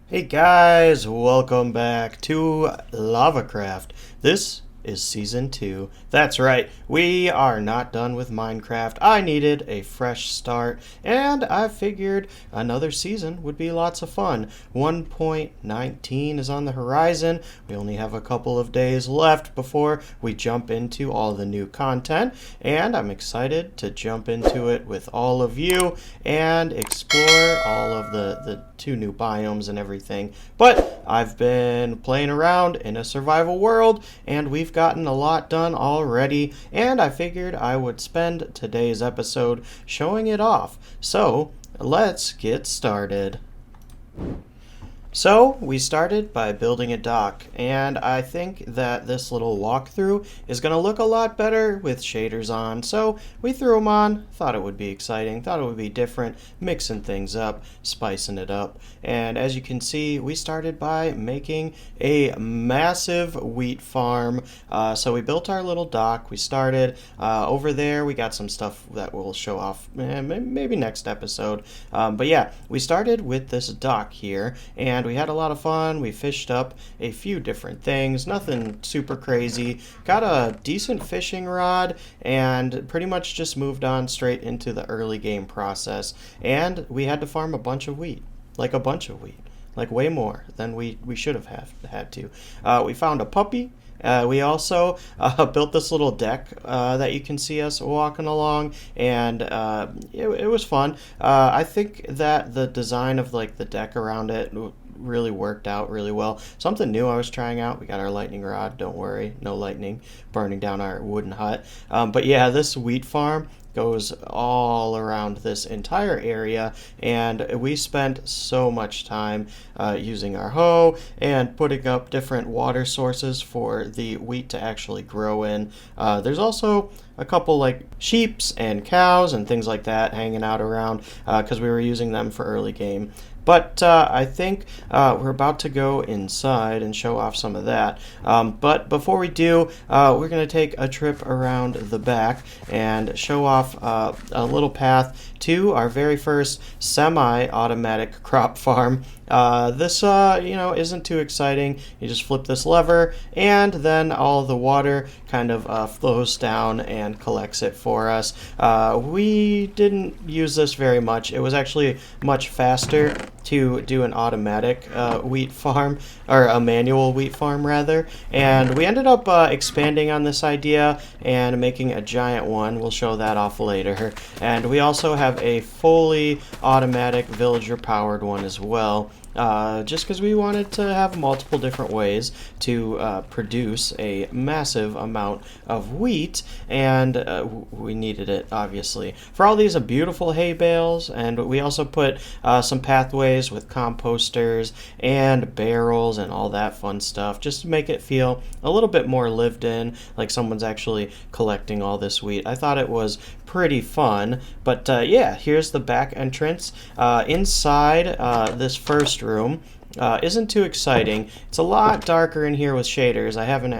Hey guys, welcome back to LavaCraft. This is Season 2. That's right, we are not done with Minecraft. I needed a fresh start, and I figured another season would be lots of fun. 1.19 is on the horizon. We only have a couple of days left before we jump into all the new content, and I'm excited to jump into it with all of you and explore all of the two new biomes and everything. But I've been playing around in a survival world, and we've gotten a lot done already, and I figured I would spend today's episode showing it off. So let's get started. So we started by building a dock, and I think that this little walkthrough is going to look a lot better with shaders on. So we threw them on, thought it would be exciting, thought it would be different, mixing things up, spicing it up. And as you can see, we started by making a massive wheat farm. So we built our little dock, we started over there, we got some stuff that we'll show off maybe next episode. But yeah, we started with this dock here, and we had a lot of fun. We fished up a few different things, nothing super crazy. Got a decent fishing rod and pretty much just moved on straight into the early game process. And we had to farm a bunch of wheat, like a bunch of wheat, like way more than we should have had to. We found a puppy. We also built this little deck that you can see us walking along, and it was fun. I think that the design of like the deck around it really worked out really well. Something new I was trying out. We got our lightning rod. Don't worry, no lightning burning down our wooden hut. But yeah, this wheat farm goes all around this entire area, and we spent so much time using our hoe and putting up different water sources for the wheat to actually grow in. There's also a couple like sheeps and cows and things like that hanging out around because we were using them for early game. But I think we're about to go inside and show off some of that. But before we do, we're going to take a trip around the back and show off a little path to our very first semi-automatic crop farm. This isn't too exciting. You just flip this lever, and then all the water kind of flows down and collects it for us. We didn't use this very much. It was actually much faster to do an automatic wheat farm, or a manual wheat farm rather, and we ended up expanding on this idea and making a giant one. We'll show that off later. And we also have a fully automatic villager powered one as well. Just because we wanted to have multiple different ways to produce a massive amount of wheat, and we needed it, obviously. For all these beautiful hay bales, and we also put some pathways with composters and barrels and all that fun stuff, just to make it feel a little bit more lived in, like someone's actually collecting all this wheat. I thought it was pretty fun. But yeah, here's the back entrance. Inside this first room isn't too exciting. It's a lot darker in here with shaders.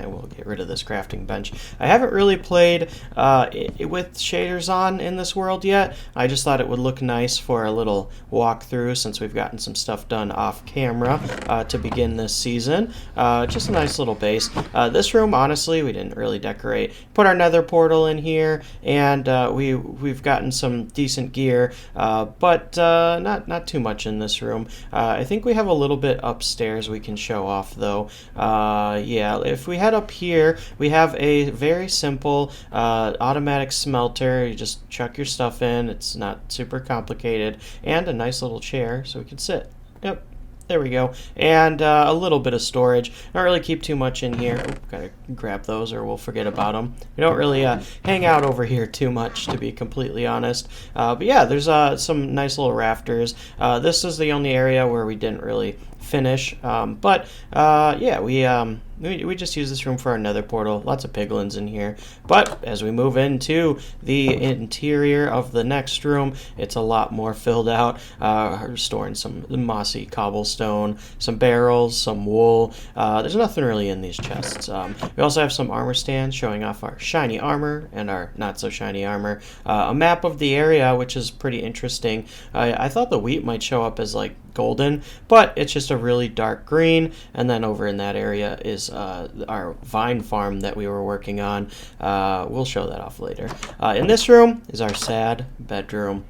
We'll get rid of this crafting bench. I haven't really played with shaders on in this world yet. I just thought it would look nice for a little walkthrough since we've gotten some stuff done off camera to begin this season. Just a nice little base. This room, honestly, we didn't really decorate. Put our nether portal in here, and we've gotten some decent gear, but not too much in this room. I think we have a little bit upstairs we can show off though. Yeah, if we head up here, we have a very simple automatic smelter. You just chuck your stuff in. It's not super complicated, and a nice little chair so we can sit. Yep. There we go. And a little bit of storage. Not really keep too much in here. Gotta grab those or we'll forget about them. We don't really hang out over here too much, to be completely honest. But yeah, there's some nice little rafters. This is the only area where we didn't really finish. But yeah, we just use this room for our nether portal. Lots of piglins in here. But as we move into the interior of the next room, it's a lot more filled out. We're storing some mossy cobblestone, some barrels, some wool. There's nothing really in these chests. We also have some armor stands showing off our shiny armor and our not so shiny armor. A map of the area, which is pretty interesting. I thought the wheat might show up as like golden, but it's just a really dark green. And then over in that area is our vine farm that we were working on. We'll show that off later. In this room is our sad bedroom.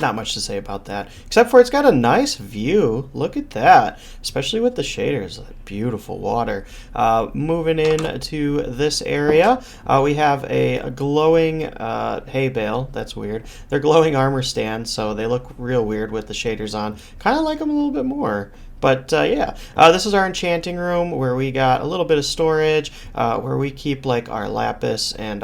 Not much to say about that, except for it's got a nice view. Look at that, especially with the shaders. Beautiful water. Moving in to this area, we have a glowing hay bale. That's weird. They're glowing armor stands, so they look real weird with the shaders on. Kind of like them a little bit more. But yeah, this is our enchanting room where we got a little bit of storage, where we keep like our lapis and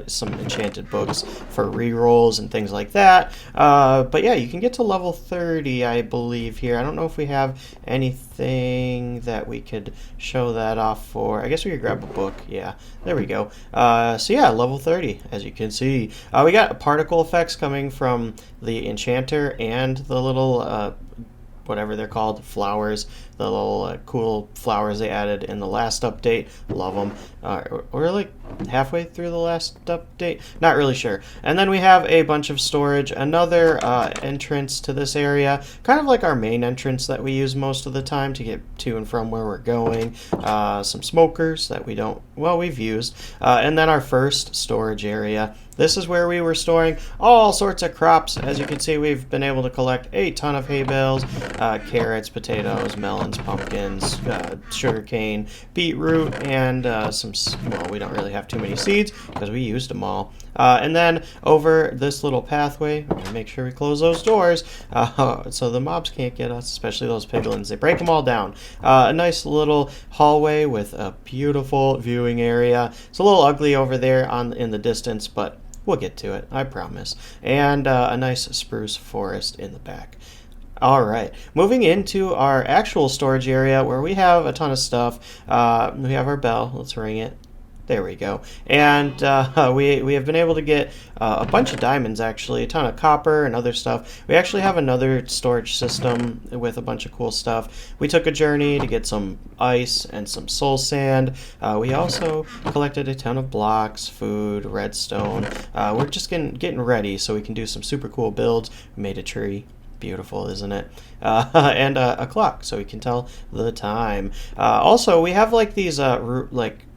some enchanted books for rerolls and things like that. But yeah, you can get to level 30, I believe, here. I don't know if we have anything that we could show that off for. I guess we could grab a book. Yeah, there we go. So yeah, level 30, as you can see. We got particle effects coming from the enchanter and the little whatever they're called, flowers, the little cool flowers they added in the last update. Love them. We're like halfway through the last update, not really sure. And then we have a bunch of storage, another entrance to this area, kind of like our main entrance that we use most of the time to get to and from where we're going. Some smokers that we've used, and then our first storage area. This is where we were storing all sorts of crops. As you can see, we've been able to collect a ton of hay bales, carrots, potatoes, melons, pumpkins, sugarcane, beetroot, and we don't really have too many seeds because we used them all. And then over this little pathway, we're gonna make sure we close those doors so the mobs can't get us, especially those piglins. They break them all down. A nice little hallway with a beautiful viewing area. It's a little ugly over there in the distance, but we'll get to it, I promise. And a nice spruce forest in the back. All right, moving into our actual storage area where we have a ton of stuff. We have our bell. Let's ring it. There we go. And we have been able to get a bunch of diamonds, actually, a ton of copper and other stuff. We actually have another storage system with a bunch of cool stuff. We took a journey to get some ice and some soul sand. We also collected a ton of blocks, food, redstone. We're just getting ready so we can do some super cool builds. We made a tree. Beautiful, isn't it? And a clock so we can tell the time. Also, we have like these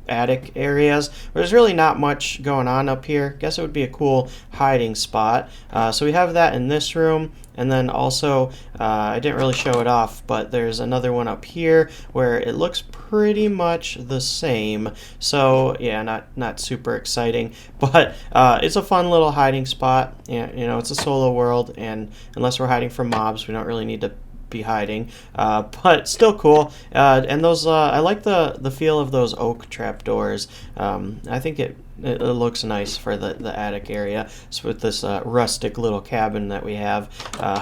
attic areas where there's really not much going on up here. Guess it would be a cool hiding spot. So we have that in this room, and then also I didn't really show it off, but there's another one up here where it looks pretty much the same. So yeah, not super exciting, but it's a fun little hiding spot. Yeah, you know, it's a solo world, and unless we're hiding from mobs, we don't really need to be hiding, but still cool. And those I like the feel of those oak trapdoors. I think it looks nice for the attic area. So with this rustic little cabin that we have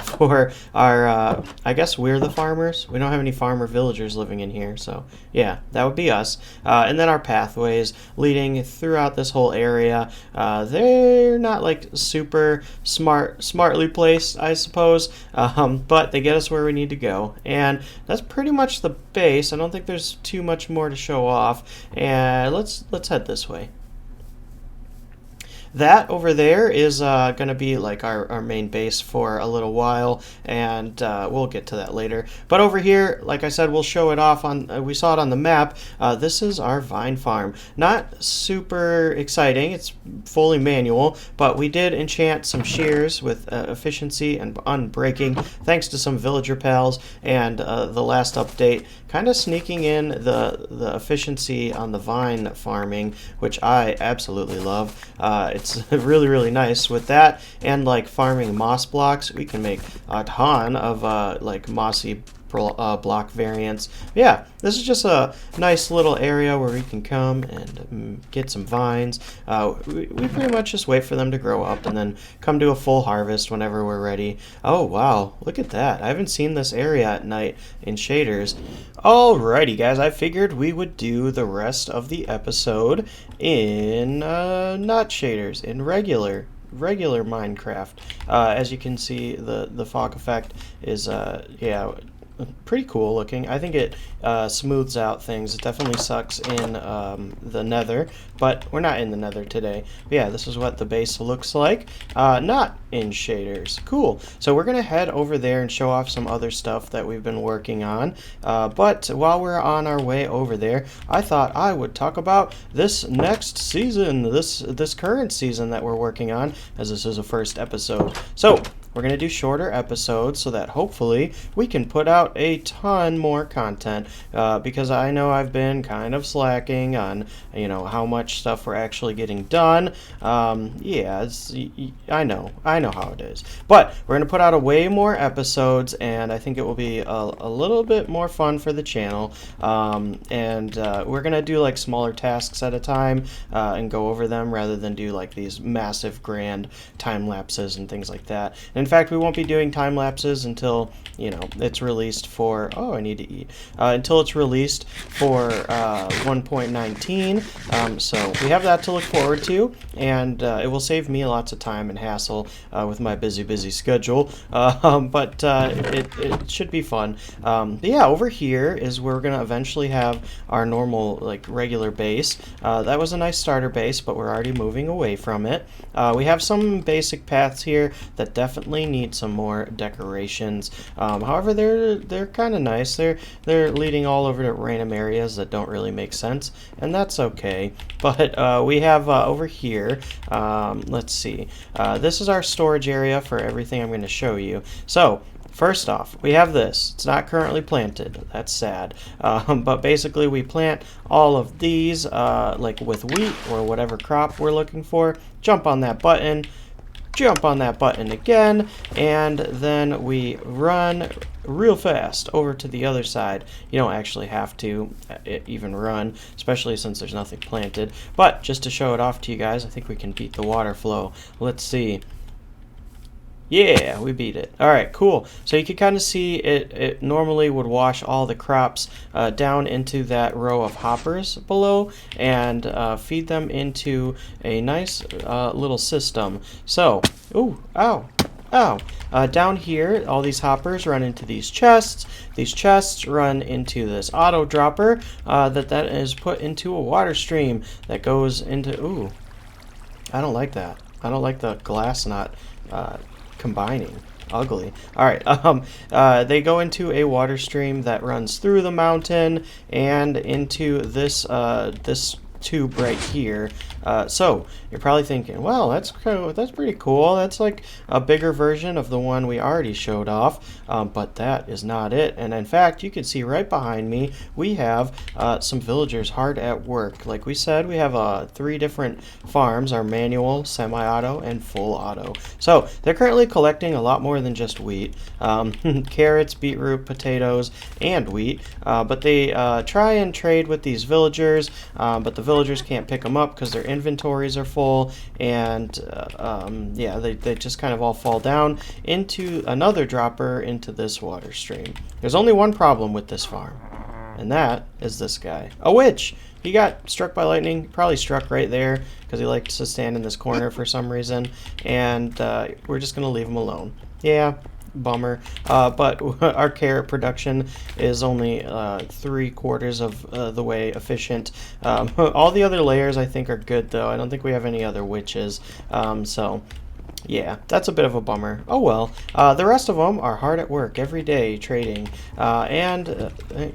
for our I guess we're the farmers. We don't have any farmer villagers living in here, so yeah, that would be us. And then our pathways leading throughout this whole area. They're not like super smartly placed, I suppose, but they get us where we need to go. And that's pretty much the base. I don't think there's too much more to show off. And let's head this way. That over there is going to be like our main base for a little while, and we'll get to that later. But over here, like I said, we'll show it off on, we saw it on the map. This is our vine farm. Not super exciting, it's fully manual, but we did enchant some shears with efficiency and unbreaking, thanks to some villager pals, and the last update kind of sneaking in the efficiency on the vine farming, which I absolutely love. It's really, really nice. With that and like farming moss blocks, we can make a ton of like mossy block variants. Yeah, this is just a nice little area where we can come and get some vines. We pretty much just wait for them to grow up and then come to a full harvest whenever we're ready. Oh wow, look at that. I haven't seen this area at night in shaders. Alrighty guys, I figured we would do the rest of the episode in not shaders, in regular Minecraft. As you can see, the fog effect is yeah, pretty cool looking. I think it smooths out things. It definitely sucks in the nether, but we're not in the nether today. But yeah, this is what the base looks like. Not in shaders. Cool. So we're going to head over there and show off some other stuff that we've been working on. But while we're on our way over there, I thought I would talk about this next season, this current season that we're working on, as this is a first episode. So we're going to do shorter episodes so that hopefully we can put out a ton more content, because I know I've been kind of slacking on, how much stuff we're actually getting done. Yeah, I know how it is. But we're going to put out a way more episodes, and I think it will be a little bit more fun for the channel. And we're going to do like smaller tasks at a time and go over them rather than do like these massive grand time lapses and things like that. And in fact, we won't be doing time lapses until it's released for I need to eat until it's released for 1.19. So we have that to look forward to, and it will save me lots of time and hassle with my busy schedule. But it should be fun. But yeah, over here is where we're gonna eventually have our normal regular base. That was a nice starter base, but we're already moving away from it. We have some basic paths here that definitely need some more decorations. However, they're kind of nice. They're leading all over to random areas that don't really make sense, and that's okay. But we have over here, let's see, this is our storage area for everything I'm going to show you. So first off, we have this. It's not currently planted. That's sad. But basically we plant all of these like with wheat or whatever crop we're looking for. Jump on that button again, and then we run real fast over to the other side. You don't actually have to even run, especially since there's nothing planted. But just to show it off to you guys, I think we can beat the water flow. Let's see. Yeah, we beat it. All right, cool. So you can kind of see it normally would wash all the crops down into that row of hoppers below and feed them into a nice little system. So, ooh, ow. Down here, all these hoppers run into these chests. These chests run into this auto dropper that is put into a water stream that goes into... Ooh, I don't like that. I don't like the glass not... combining. Ugly. Alright, they go into a water stream that runs through the mountain and into this this tube right here. So you're probably thinking, well, that's pretty cool. That's like a bigger version of the one we already showed off, but that is not it. And in fact, you can see right behind me we have some villagers hard at work. Like we said, we have 3 different farms: our manual, semi-auto, and full auto. So they're currently collecting a lot more than just wheat. Carrots, beetroot, potatoes, and wheat. But they try and trade with these villagers, but the villagers can't pick them up because their inventories are full, and yeah, they just kind of all fall down into another dropper into this water stream. There's only one problem with this farm, and that is this guy, a witch. He got struck by lightning, probably struck right there because he likes to stand in this corner for some reason, and we're just gonna leave him alone. Yeah, bummer. But our carrot production is only 3/4 of the way efficient. All the other layers I think are good though. I don't think we have any other witches. So yeah, that's a bit of a bummer. Oh well. The rest of them are hard at work every day trading. And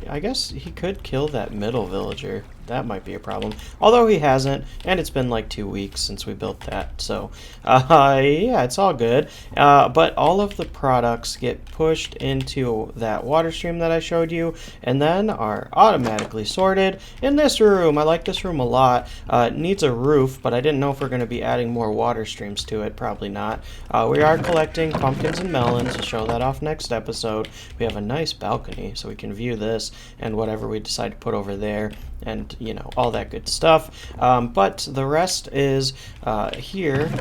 I guess he could kill that middle villager. That might be a problem. Although he hasn't, and it's been like 2 weeks since we built that. So, yeah, it's all good. But all of the products get pushed into that water stream that I showed you, and then are automatically sorted in this room. I like this room a lot. It needs a roof, but I didn't know if we're going to be adding more water streams to it. Probably not. We are collecting pumpkins and melons. I'll show that off next episode. We have a nice balcony, so we can view this and whatever we decide to put over there, and you know, all that good stuff. But the rest is here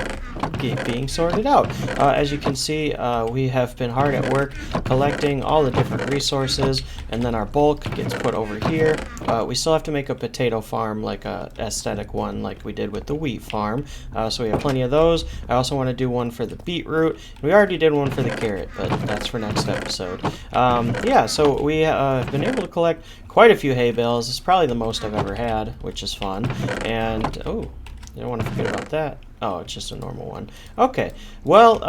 being sorted out. As you can see, we have been hard at work collecting all the different resources, and then our bulk gets put over here. we still have to make a potato farm, like a aesthetic one, like we did with the wheat farm. So we have plenty of those. I also want to do one for the beetroot. We already did one for the carrot, but that's for next episode. Yeah, so we have been able to collect quite a few hay bales. It's probably the most I've ever had, which is fun. And, oh, you don't want to forget about that. Oh, it's just a normal one. Okay, well,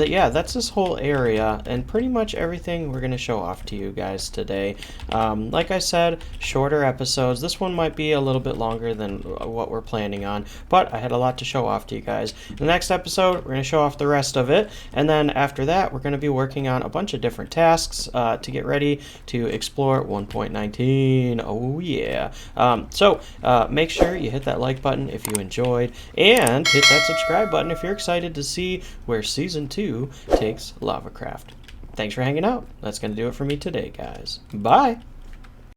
yeah, that's this whole area, and pretty much everything we're going to show off to you guys today. Like I said, shorter episodes. This one might be a little bit longer than what we're planning on, but I had a lot to show off to you guys. In the next episode, we're going to show off the rest of it, and then after that, we're going to be working on a bunch of different tasks to get ready to explore 1.19. Oh, yeah. So, make sure you hit that like button if you enjoyed, and hit that subscribe button if you're excited to see where Season 2 takes LavaCraft. Thanks for hanging out. That's going to do it for me today, guys. Bye!